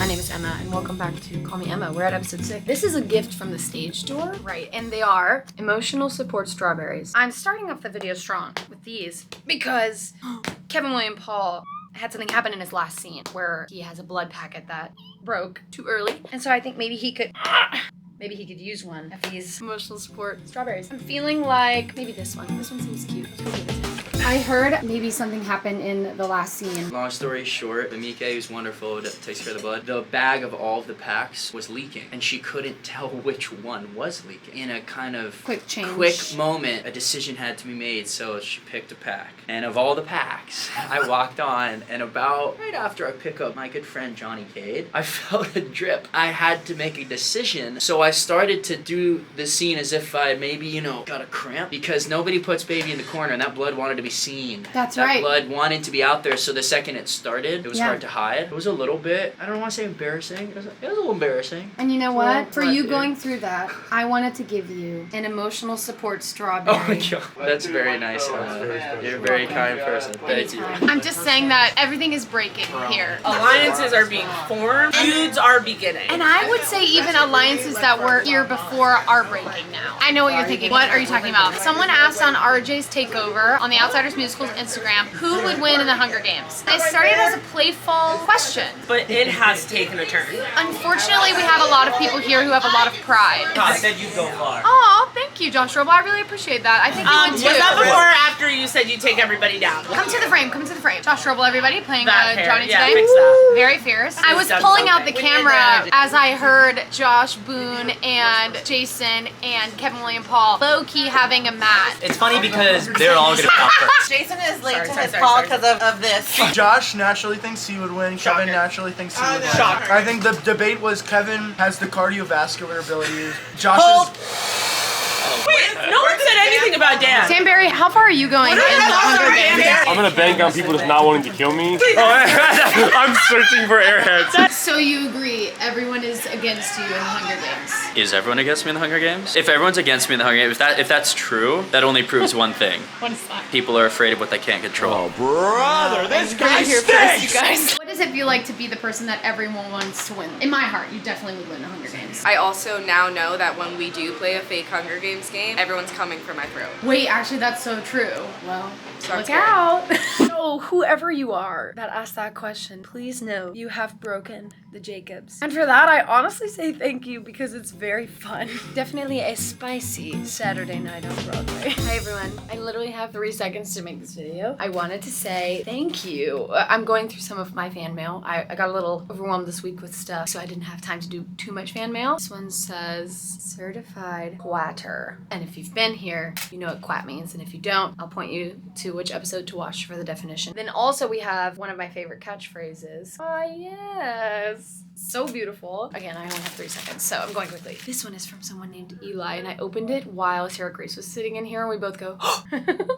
My name is Emma, and welcome back to Call Me Emma. We're at episode 6. This is a gift from the stage door. Right, and they are emotional support strawberries. I'm starting off the video strong with these because Kevin William Paul had something happen in his last scene where he has a blood packet that broke too early. And so I think maybe he could use one of these emotional support strawberries. I'm feeling like maybe this one. This one seems cute. Let's go do this. I heard maybe something happened in the last scene. Long story short, Amike, who's wonderful, that takes care of the blood, the bag of all of the packs was leaking, and she couldn't tell which one was leaking. In a kind of quick moment, a decision had to be made, so she picked a pack. And of all the packs, I walked on, and about right after I pick up my good friend Johnny Cade, I felt a drip. I had to make a decision, so I started to do the scene as if I maybe, got a cramp, because nobody puts baby in the corner, and that blood wanted to be seen. That's right. That blood wanted to be out there, so the second it started, it was hard to hide. It was a little bit, I don't want to say embarrassing, it was a little embarrassing. And you know what? For you going through that, I wanted to give you an emotional support strawberry. Oh my god. That's very nice, Emma. You're a very kind person. Thank you. I'm just saying that everything is breaking here. Alliances are being formed, feuds are beginning. And I would say even alliances that were here before are breaking now. I know what you're thinking. What are you talking about? Someone asked on RJ's Takeover on the Outsiders Musicals Instagram, who would win in the Hunger Games? It started as a playful question. But it has taken a turn. Unfortunately, we have a lot of people here who have a lot of pride. I said you'd go far. Oh, thank you, Josh Roble. I really appreciate that. I think you would too. Was that before or after you said you'd take everybody down? Come to the frame, come to the frame. Josh Roble, everybody, playing Johnny yeah, today. fix that. Very fierce. I was pulling out the camera as I heard Josh Boone and Jason and Kevin William Paul low-key having a match. It's funny because they're all gonna be out first. Jason is late to his call because of this. Josh naturally thinks he would win. Kevin naturally thinks he would win. Shocker. I think the debate was Kevin has the cardiovascular abilities. Josh Wait, no one said anything about Dan. Danbury, how far are you going in the Hunger Games? I'm gonna bank on people just not wanting to kill me. I'm searching for airheads. So you agree, everyone is against you in the Hunger Games? Is everyone against me in the Hunger Games? If everyone's against me in the Hunger Games, if that's true, that only proves one thing. What is that? People are afraid of what they can't control. Oh, brother, this guy Here first, you stinks! guys. What does it feel like to be the person that everyone wants to win? In my heart, you definitely would win the Hunger Games. I also now know that when we do play a fake Hunger Games game, everyone's coming for my throat. Wait, actually, that's so true. Well, So look out. So, whoever you are that asked that question, please know you have broken the Jacobs. And for that, I honestly say thank you because it's very fun. Definitely a spicy Saturday night on Broadway. Hi, everyone. I literally have 3 seconds to make this video. I wanted to say thank you. I'm going through some of my fan mail. I got a little overwhelmed this week with stuff, so I didn't have time to do too much fan mail. This one says, certified quatter. And if you've been here, you know what quat means. And if you don't, I'll point you to which episode to watch for the definition. Then also we have one of my favorite catchphrases. Ah, yes. So beautiful. Again, I only have 3 seconds, so I'm going quickly. This one is from someone named Eli, and I opened it while Sarah Grace was sitting in here, and we both go,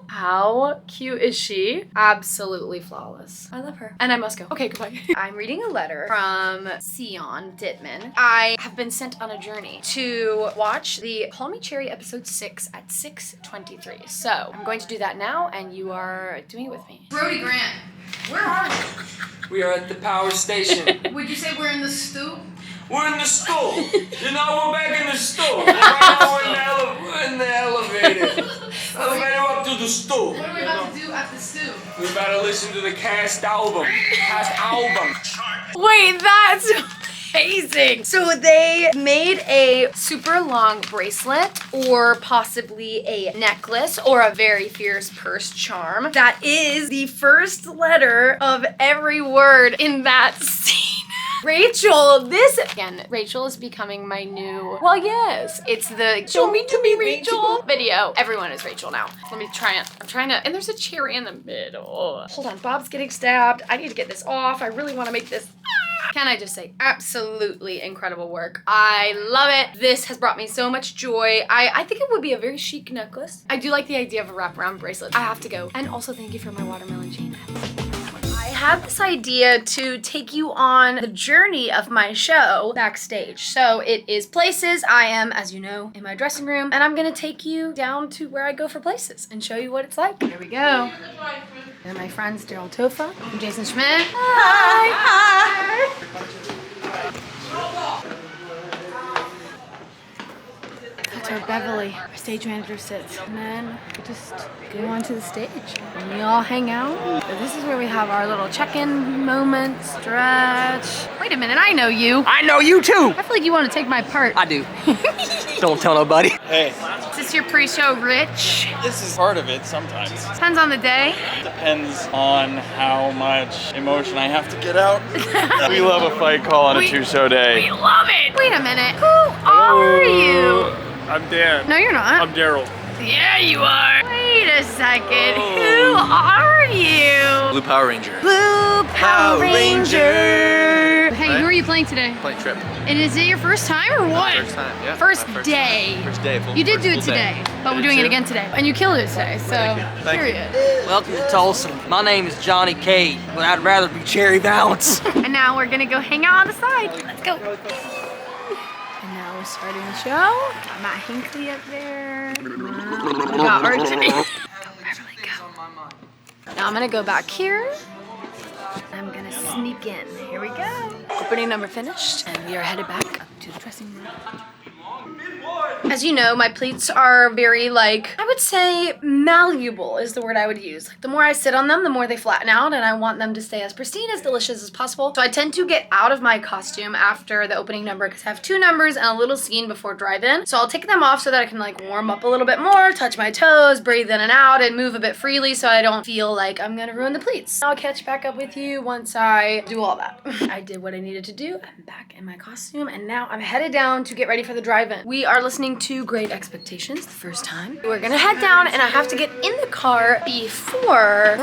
how cute is she? Absolutely flawless. I love her. And I must go. Okay, goodbye. I'm reading a letter from Sion Pittman. I have been sent on a journey to watch the Call Me Cherry episode 6 at 6:23. So I'm going to do that now, and you are doing it with me. Brody Grant, where are you? We are at the power station. Would you say we're in the stoop? We're in the stool. We're back in the stool. Right now we're in the elevator. Elevator up to the stool. What are we about to do at the stoop? We're about to listen to the cast album. Wait, that's amazing. So they made a super long bracelet or possibly a necklace or a very fierce purse charm that is the first letter of every word in that scene. Rachel, Rachel is becoming my new, well, yes, it's the show me to be Rachel video. Everyone is Rachel now. Let me try it. I'm trying to, and there's a cherry in the middle. Hold on, Bob's getting stabbed. I need to get this off. I really want to make this. Can I just say, absolutely incredible work. I love it. This has brought me so much joy. I think it would be a very chic necklace. I do like the idea of a wraparound bracelet. I have to go. And also thank you for my watermelon chain. I had this idea to take you on the journey of my show backstage. So it is places. I am, as you know, in my dressing room, and I'm gonna take you down to where I go for places and show you what it's like. Here we go. And my friends Daryl Tofa and Jason Schmidt. Hi. Hi. That's where Beverly, our stage manager, sits. And then we just go onto the stage and we all hang out. So this is where we have our little check-in moment, stretch. Wait a minute, I know you. I know you too. I feel like you want to take my part. I do. Don't tell nobody. Hey, Is this your pre-show, Rich? this is part of it sometimes. Depends on the day. Depends on how much emotion I have to get out. We love a fight call on a two-show day. We love it. Wait a minute. Who are you? I'm Dan. No, you're not. I'm Daryl. Yeah, you are. Wait a second. Who are you? Blue Power Ranger. Blue Power Ranger. Hey, who are you playing today? Playing Trip. And is it your first time or what? First time, yeah. First My day. First day. You did do it full day. today, but we're doing it again today. And you killed it today, so Thank you. period. Welcome to Tulsa. My name is Johnny Cade, but I'd rather be Cherry Valance. And now we're gonna go hang out on the side. Let's go. And now we're starting the show. Got Matt Hinckley up there. We got RJ. Go, Beverly, go. Now I'm gonna go back here. I'm gonna sneak in. Here we go. Opening number finished, and we are headed back up to the dressing room. As you know, my pleats are very, like, I would say malleable is the word I would use. Like, the more I sit on them, the more they flatten out, and I want them to stay as pristine, as delicious as possible. So I tend to get out of my costume after the opening number because I have 2 numbers and a little scene before drive-in. So I'll take them off so that I can, like, warm up a little bit more, touch my toes, breathe in and out, and move a bit freely so I don't feel like I'm gonna ruin the pleats. I'll catch back up with you once I do all that. I did what I needed to do. I'm back in my costume, and now I'm headed down to get ready for the drive-in. We are listening to Great Expectations the first time. We're gonna head down, and I have to get in the car before,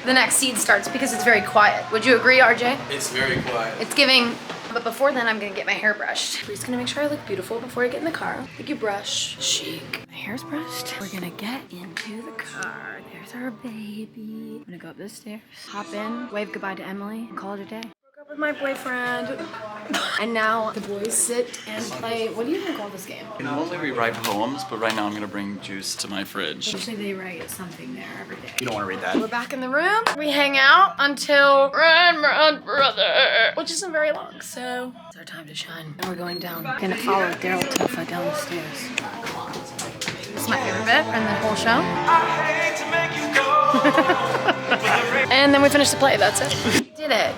the next scene starts because it's very quiet. Would you agree, RJ? It's very quiet. It's giving, but before then I'm gonna get my hair brushed. We're just gonna make sure I look beautiful before I get in the car. Like you brush, chic. My hair's brushed. We're gonna get into the car. There's our baby. I'm gonna go up the stairs, hop in, wave goodbye to Emily, and call it a day. With my boyfriend. And now the boys sit and play, what do you even call this game? Normally we write poems, but right now I'm gonna bring juice to my fridge. Usually they write something there every day. You don't want to read that. We're back in the room. We hang out until Run, brother, which isn't very long, so it's our time to shine. And we're going down. We're gonna follow Daryl Tuffa down the stairs. This is my favorite bit in the whole show. And then we finish the play, that's it. Did it.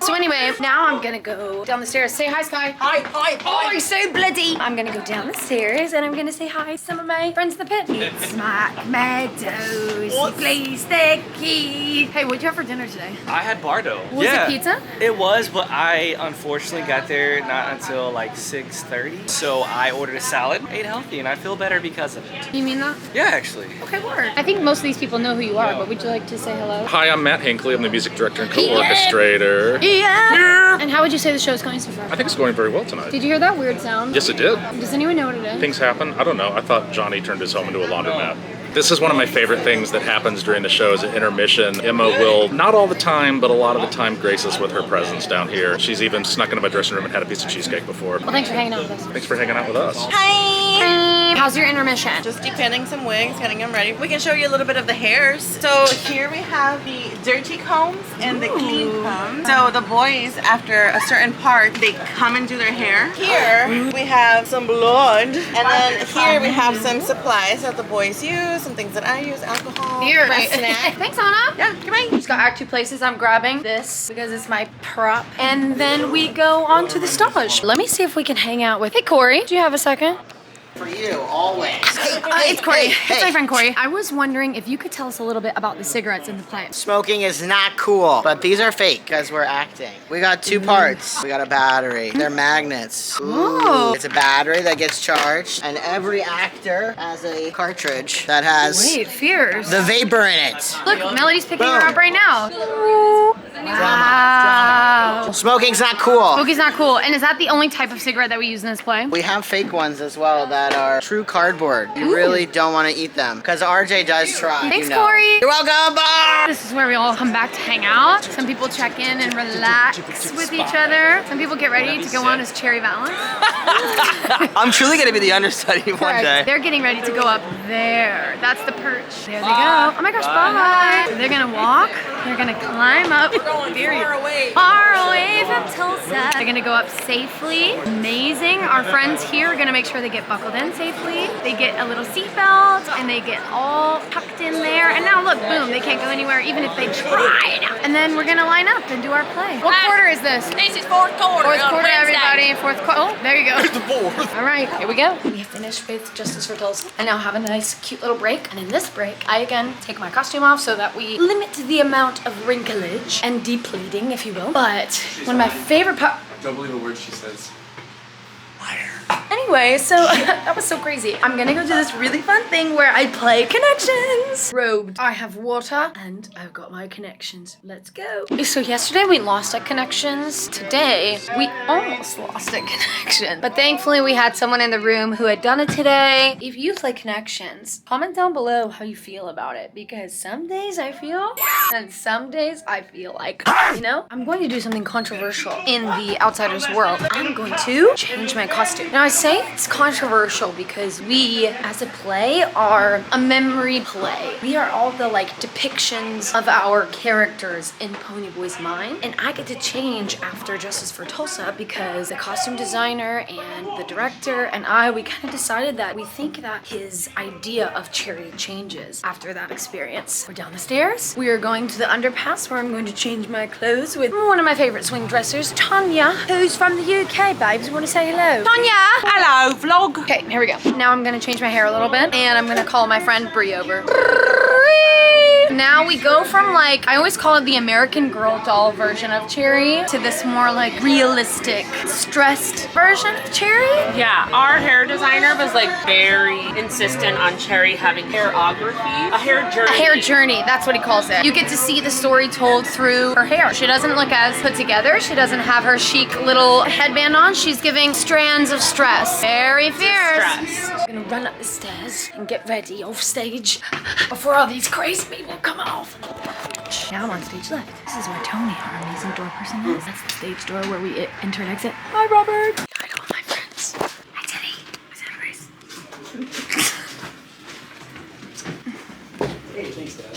So anyway, now I'm gonna go down the stairs. Say hi, Sky. Hi. Oh, you're so bloody. I'm gonna go down the stairs and I'm gonna say hi to some of my friends in the pit. It's Mac Meadows. He plays the key. Hey, what'd you have for dinner today? I had Bardo. Was it pizza? It was, but I unfortunately got there not until like 6:30. So I ordered a salad, ate healthy, and I feel better because of it. You mean that? Yeah, actually. Okay, word. I think most of these people know who you are, but would you like to say hello? Hi, I'm Matt Hinckley. I'm the music director and co-orchestrator. Yeah. And how would you say the show's going so far? I think it's going very well tonight. Did you hear that weird sound? Yes, it did. Does anyone know what it is? Things happen. I don't know. I thought Johnny turned his home into a laundromat. This is one of my favorite things that happens during the show is at intermission. Emma will, not all the time, but a lot of the time, grace us with her presence down here. She's even snuck into my dressing room and had a piece of cheesecake before. Well, thanks for hanging out with us. Thanks for hanging out with us. Hi. How's your intermission? Just depending some wigs, getting them ready. We can show you a little bit of the hairs. So here we have the dirty combs and the clean combs. So the boys, after a certain part, they come and do their hair. Here we have some blonde, and then here we have some supplies that the boys use, some things that I use, alcohol, Here. a snack. Thanks, Anna. Yeah, come on. Just got act 2 places. I'm grabbing this because it's my prop. And then we go on to the stage. Let me see if we can hang out with, hey, Corey, do you have a second? For you, always. It's Corey. It's my friend Corey. I was wondering if you could tell us a little bit about the cigarettes in the play. Smoking is not cool, but these are fake because we're acting. We got 2 parts. We got a battery. They're magnets. Ooh. It's a battery that gets charged, and every actor has a cartridge that has Fierce. the vapor in it. Look, Melody's picking her Boom. up right now. Wow. Smoking's not cool. Smoking's not cool. And is that the only type of cigarette that we use in this play? We have fake ones as well that are true cardboard. You really don't want to eat them because RJ does try. Thanks, you know. Corey. You're welcome. Bye. This is where we all come back to hang out. Some people check in and relax with each other. Some people get ready to go on as Cherry Valance. I'm truly gonna be the understudy one day. They're getting ready to go up there. That's the perch. There they go. Oh my gosh, bye. They're gonna walk. They're gonna climb up. We're going far away. Far away from Tulsa. They're gonna go up safely. Amazing. Our friends here are gonna make sure they get buckled in safely. They get a little seatbelt and they get all tucked in there. And now look, boom, they can't go anywhere even if they tried. And then we're gonna line up and do our play. What quarter is this? This is fourth quarter. Fourth on quarter, Wednesday. everybody. Fourth quarter. Oh, there you go. The fourth. All right, here we go. We have finished with Justice for Tulsa and now have a nice cute little break. And in this break, I again take my costume off so that we limit the amount of wrinklage and depleting, if you will. But one of my favorite parts. Don't believe a word she says. Anyway, so that was so crazy. I'm gonna go do this really fun thing where I play connections. Robed. I have water and I've got my connections. Let's go. So yesterday we lost at connections. Today we almost lost at connections. But thankfully we had someone in the room who had done it today. If you play connections, comment down below how you feel about it. Because some days I feel and some days I feel like, you know, I'm going to do something controversial in the Outsiders world. I'm going to change my costume. Now I say it's controversial because we, as a play, are a memory play. We are all the like depictions of our characters in Ponyboy's mind, and I get to change after Justice for Tulsa because the costume designer and the director and we kind of decided that we think that his idea of Cherry changes after that experience. We're down the stairs. We are going to the underpass where I'm going to change my clothes with one of my favorite swing dressers, Tanya, who's from the UK, babes. You want to say hello? Tanya! Hello, vlog. Okay, here we go. Now I'm gonna change my hair a little bit and I'm gonna call my friend Bree over. Now we go from like, I always call it the American Girl doll version of Cherry to this more like realistic, stressed version of Cherry. Yeah, our hair designer was like very insistent on Cherry having hairography, a hair journey. A hair journey, that's what he calls it. You get to see the story told through her hair. She doesn't look as put together. She doesn't have her chic little headband on. She's giving strands of stress. Very fierce. I'm gonna run up the stairs and get ready off stage before all these crazy people come off. Now I'm on stage left. This is where Tony, our amazing door person, is. That's the stage door where we enter and exit. Hi, Robert. I go with my friends. Hi, Teddy. What's up, Grace?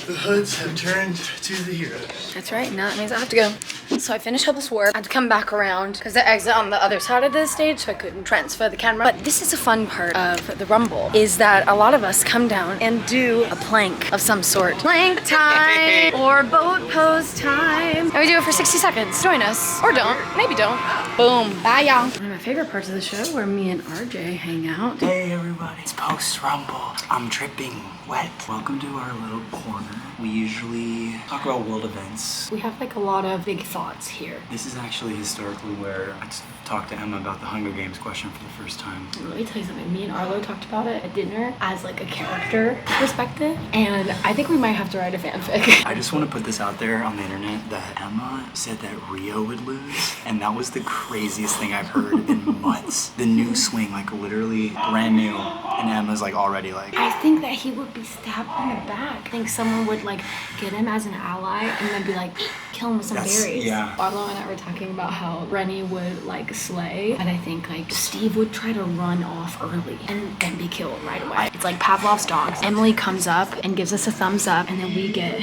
The hoods have turned to the heroes. That's right, now that means I have to go. So I finished up this work. I had to come back around because the exit on the other side of the stage, so I couldn't transfer the camera. But this is a fun part of the Rumble, is that a lot of us come down and do a plank of some sort. Plank time or boat pose time. And we do it for 60 seconds. Join us. Or don't. Maybe don't. Boom. Bye, y'all. One of my favorite parts of the show where me and RJ hang out. Hey everybody, it's post-Rumble. I'm dripping wet. Welcome to our little corner. We usually talk about world events. We have like a lot of big thoughts here. This is actually historically where I talked to Emma about the Hunger Games question for the first time. Let me tell you something. Me and Arlo talked about it at dinner as like a character perspective, and I think we might have to write a fanfic. I just want to put this out there on the internet that Emma said that Rio would lose, and that was the craziest thing I've heard in months. The new swing, like literally brand new, and Emma's like already like. I think that he would be stabbed in the back. I think someone would like get him as an ally and then be like, kill him with some berries. Yeah. Arlo and I were talking about how Rennie would like slay, and I think like Steve would try to run off early and then be killed right away. It's like Pavlov's dogs. Emily comes up and gives us a thumbs up, and then we get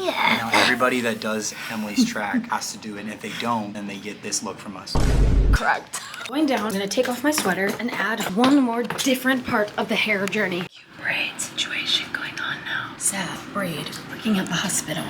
Now everybody that does Emily's track has to do it, and if they don't, then they get this look from us. correct. Going down, I'm gonna take off my sweater and add one more different part of the hair journey. Braid situation going on now. Sad Braid working at the hospital.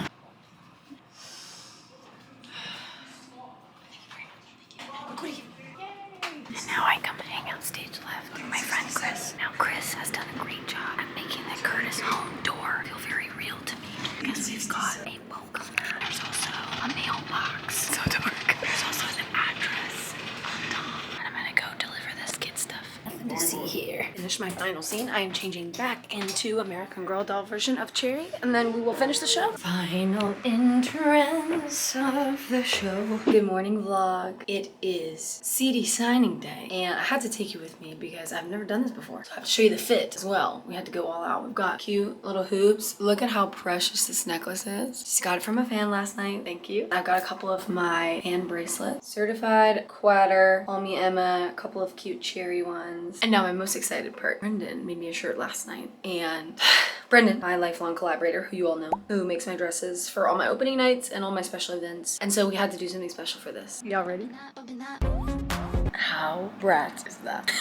And now I come to hang out stage left with my friend Chris. Now Chris has done a great job at making the Curtis home door feel very real to me. Because we've got a welcome mat. There's also a mailbox. So dark. There's also an address on top. And I'm gonna go deliver this kid stuff. Nothing to see here. Finish my final scene. I am changing back into American Girl doll version of Cherry, and then we will finish the show. Final entrance of the show. Good morning, vlog. It is CD signing day, and I had to take you with me because I've never done this before. So I have to show you the fit as well. We had to go all out. We've got cute little hoops. Look at how precious this necklace is. Just got it from a fan last night. Thank you. I've got a couple of my hand bracelets. Certified Quatter, Call Me Emma, a couple of cute Cherry ones. And now my most excited part part. Brendan made me a shirt last night, and Brendan, my lifelong collaborator, who you all know, who makes my dresses for all my opening nights and all my special events. And so we had to do something special for this. Y'all ready? How brat is that?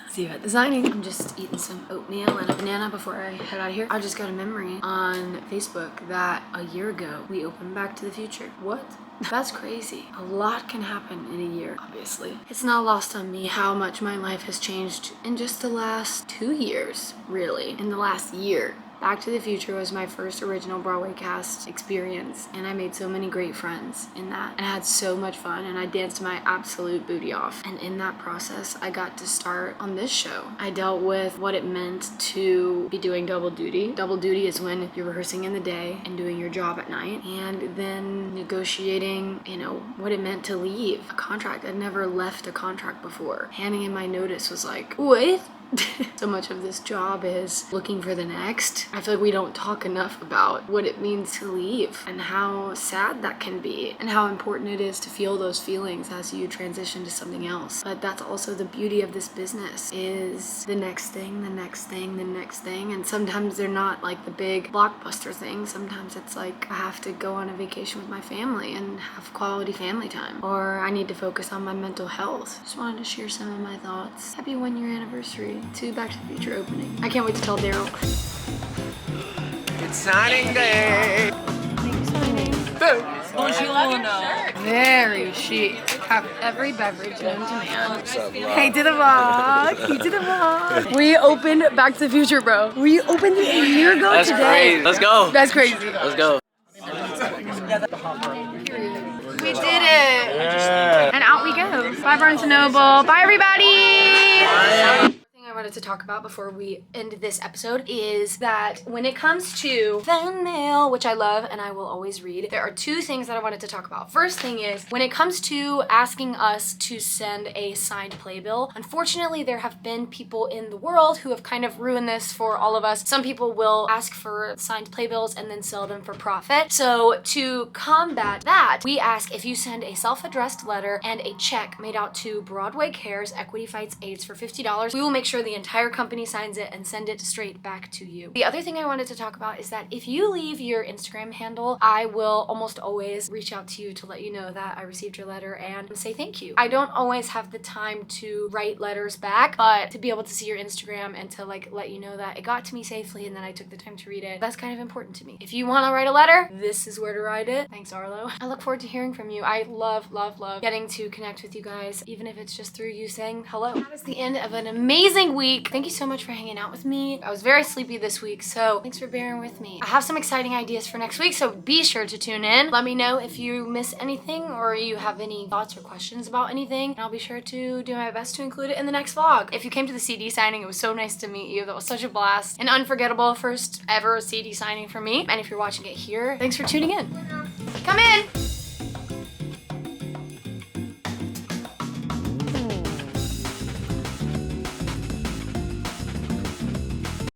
See you at the signing. I'm just eating some oatmeal and a banana before I head out of here. I just got a memory on Facebook that a year ago we opened Back to the Future. What? That's crazy. A lot can happen in a year, obviously. It's not lost on me how much my life has changed in just the last 2 years, really. In the last year. Back to the Future was my first original Broadway cast experience, and I made so many great friends in that, and I had so much fun, and I danced my absolute booty off. And in that process, I got to start on this show. I dealt with what it meant to be doing double duty. Double duty is when you're rehearsing in the day and doing your job at night, and then negotiating, you know, what it meant to leave a contract. I'd never left a contract before. Handing in my notice was like, what? So much of this job is looking for the next. I feel like we don't talk enough about what it means to leave and how sad that can be and how important it is to feel those feelings as you transition to something else. But that's also the beauty of this business, is the next thing, the next thing, the next thing. And sometimes they're not like the big blockbuster things. Sometimes it's like I have to go on a vacation with my family and have quality family time, or I need to focus on my mental health. Just wanted to share some of my thoughts. Happy 1 year anniversary to Back to the Future opening. I can't wait to tell Daryl. It's signing day. Very chic. Have every beverage known to man. Hey to the vlog. Hey to the vlog. We opened Back to the Future, bro. We opened it a year ago today. That's crazy. Let's go. That's crazy. Let's go. We did it. Yeah. And out we go. Bye, Barnes & Noble. Bye, everybody. I wanted to talk about before we end this episode is that when it comes to fan mail, which I love and I will always read, there are 2 things that I wanted to talk about. First thing is when it comes to asking us to send a signed playbill, unfortunately there have been people in the world who have kind of ruined this for all of us. Some people will ask for signed playbills and then sell them for profit. So to combat that, we ask if you send a self-addressed letter and a check made out to Broadway Cares Equity Fights AIDS for $50, we will make sure the entire company signs it and send it straight back to you. The other thing I wanted to talk about is that if you leave your Instagram handle, I will almost always reach out to you to let you know that I received your letter and say thank you. I don't always have the time to write letters back, but to be able to see your Instagram and to like let you know that it got to me safely and that I took the time to read it, that's kind of important to me. If you want to write a letter, this is where to write it. Thanks, Arlo. I look forward to hearing from you. I love getting to connect with you guys, even if it's just through you saying hello. That is the end of an amazing week. Thank you so much for hanging out with me. I was very sleepy this week, so thanks for bearing with me. I have some exciting ideas for next week, so be sure to tune in. Let me know if you miss anything or you have any thoughts or questions about anything, and I'll be sure to do my best to include it in the next vlog. If you came to the CD signing, it was so nice to meet you. That was such a blast. An unforgettable first ever CD signing for me. And if you're watching it here, thanks for tuning in. Come in!